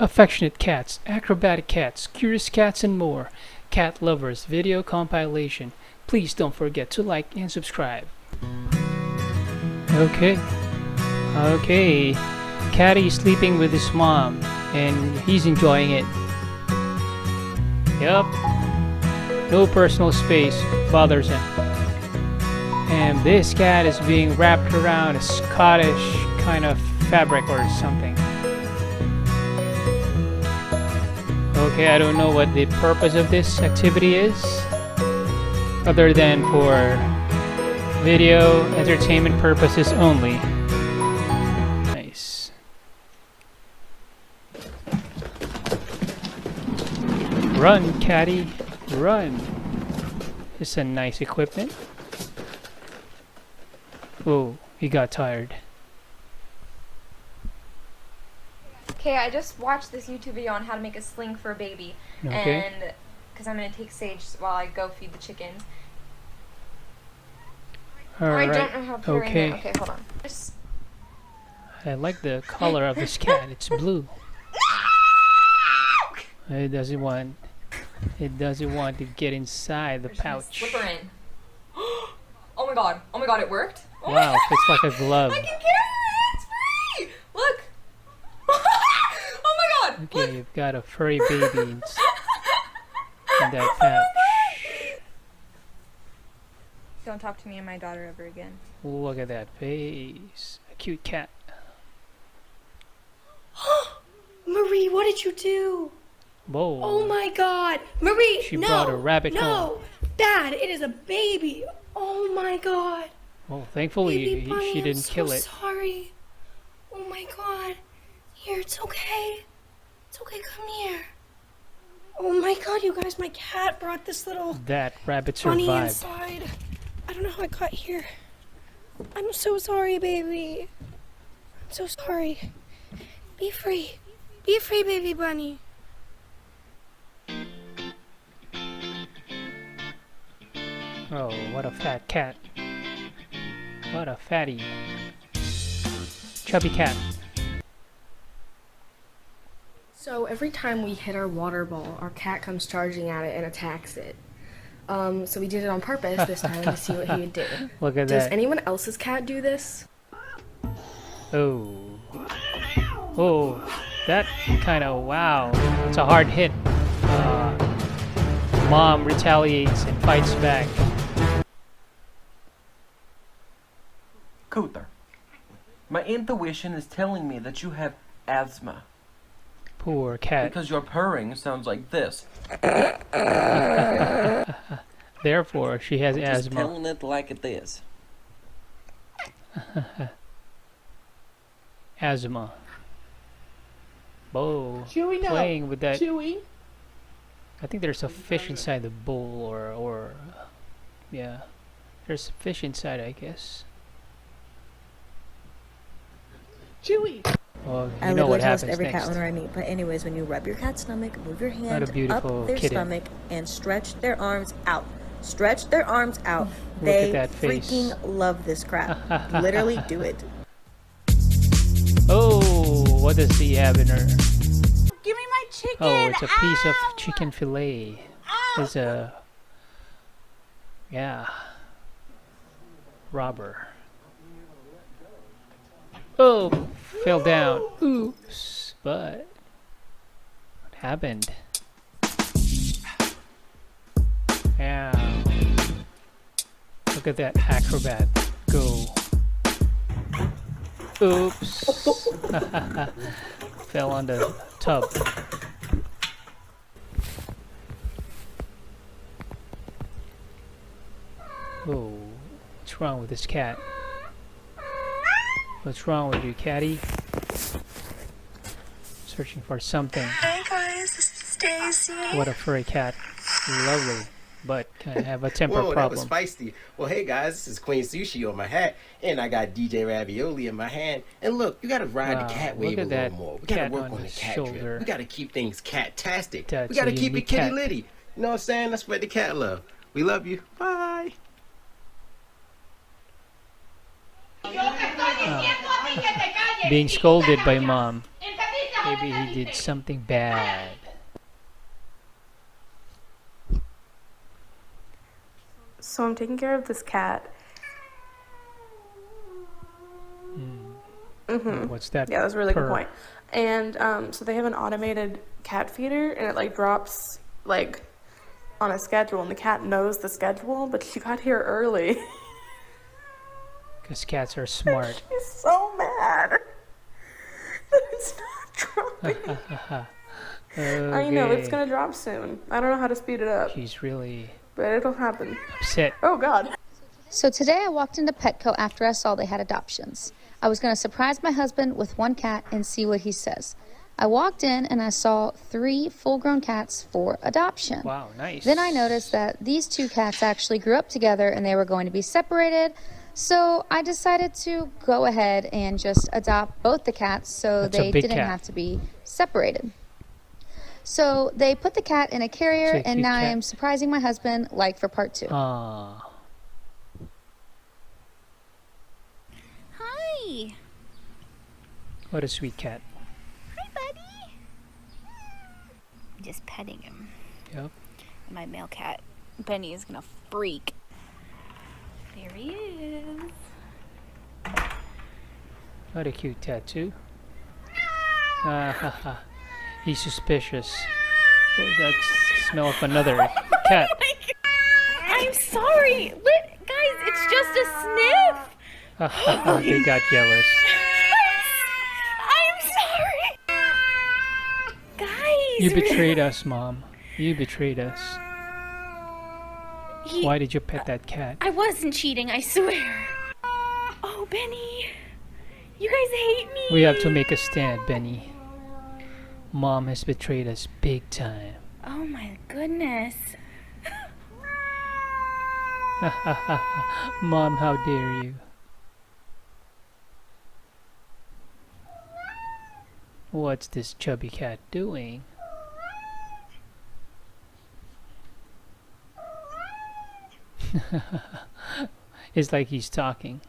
Affectionate cats, acrobatic cats, curious cats, and more. Cat lovers video compilation. Please don't forget to like and subscribe. Okay. Okay. Catty is sleeping with his mom and he's enjoying it. Yup. No personal space bothers him. And this cat is being wrapped around a Scottish kind of fabric or something. Okay, I don't know what the purpose of this activity is, other than for video entertainment purposes only. Nice. Run, catty, run. It's a nice equipment. Oh, he got tired. Okay, I just watched this YouTube video on how to make a sling for a baby. Okay. And because I'm going to take Sage while I go feed the chickens. Alright. I don't know how to put her in there. Okay, hold on. Just... I like the color of this cat. It's blue. It doesn't want to get inside the pouch. Slip her in. Oh my god. Oh my god, it worked? Oh Wow, it's like a glove. I can carry her hands free! Look! Oh my god! Okay, Look! you've got a furry baby in that pouch. Don't talk to me and my daughter ever again. Look at that face. A cute cat. Marie, what did you do? Whoa. Oh my god. Marie, She no. brought a rabbit no. home. Dad, it is a baby. Oh my god. Well, thankfully Baby bunny, she I'm didn't so kill it. Sorry. Oh my god. Here, it's okay. It's okay, come here. Oh my god, you guys, my cat brought this little That rabbit bunny survived. inside. I don't know how I got here. I'm so sorry, baby. I'm so sorry. Be free. Be free, baby bunny. Oh, what a fat cat. What a fatty. Chubby cat. So every time we hit our water ball, our cat comes charging at it and attacks it. So we did it on purpose this time to see what he would do. Look at Does that. anyone else's cat do this? Oh. Oh, that kind of, wow. It's a hard hit. Mom retaliates and fights back. Cooter, my intuition is telling me that you have asthma Poor cat. because your purring sounds like this. Therefore, she has Just asthma. telling it like it is. Asthma. Whoa. Chewy, no. Playing with that. Chewy. I think there's a fish inside the bowl, or yeah. There's a fish inside, I guess. Chewy. Well, you I know literally what tell this happens to every next. cat owner I meet. But anyways, when you rub your cat's stomach, move your hand up beautiful their kitten. stomach and stretch their arms out. Stretch their arms out. Look They at that face. freaking love this crap. Literally do it. Oh, what does he have in her? Give me my chicken. Oh, it's a piece of Ow! chicken fillet. It's a, yeah, robber. Oh, fell down. Oops, but what happened? Yeah. Look at that acrobat go. Oops. Fell on the tub. Oh, what's wrong with this cat? What's wrong with you, catty? Searching for something. Hi guys, this is Stacy. What a furry cat. Lovely, but kind of have a temper Whoa, that was problem. feisty. Well, hey guys, this is Queen Sushi on my hat, and I got DJ Ravioli in my hand. And look, you gotta ride Wow, the cat look wave at a that little more. We gotta cat work on on the his cat shoulder. trip. We gotta keep things cat-tastic. That's We gotta a keep it unique kitty cat. litty. You know what I'm saying? That's what the cat love. We love you. Bye. Being scolded by mom. Maybe he did something bad. So I'm taking care of this cat. What's that? Yeah, that's a really good purr? point. And so they have an automated cat feeder, and it like drops like on a schedule, and the cat knows the schedule, but she got here early. Because cats are smart. She's so mad that it's not dropping. I know, it's gonna drop soon. I don't know how to speed it up, She's really but it'll happen. upset. Oh God. So today I walked into Petco after I saw they had adoptions. I was going to surprise my husband with one cat and see what he says. I walked in and I saw 3 full-grown cats for adoption. Wow, nice. Then I noticed that these 2 cats actually grew up together and they were going to be separated. So I decided to go ahead and just adopt both the cats so That's a they big didn't cat. have to be separated. So they put the cat in a carrier It's a and cute now I cat. am surprising my husband like for part 2. Ah, Hi. what a sweet cat. Hi, buddy. Just petting him. Yep. My male cat, Benny, is gonna freak. There he is. What a cute tattoo. Ah, ha, ha. He's suspicious. Oh, that's the smell of another cat. I'm sorry. Guys, it's just a sniff. Ha, ha, ha. They got jealous. I'm sorry. Guys. You betrayed us, Mom. You betrayed us. He- Why did you pet that cat? I wasn't cheating, I swear. Oh, Benny. You guys hate me. We have to make a stand, Benny. Mom has betrayed us big time. Oh my goodness. Mom, how dare you? What's this chubby cat doing? It's like he's talking.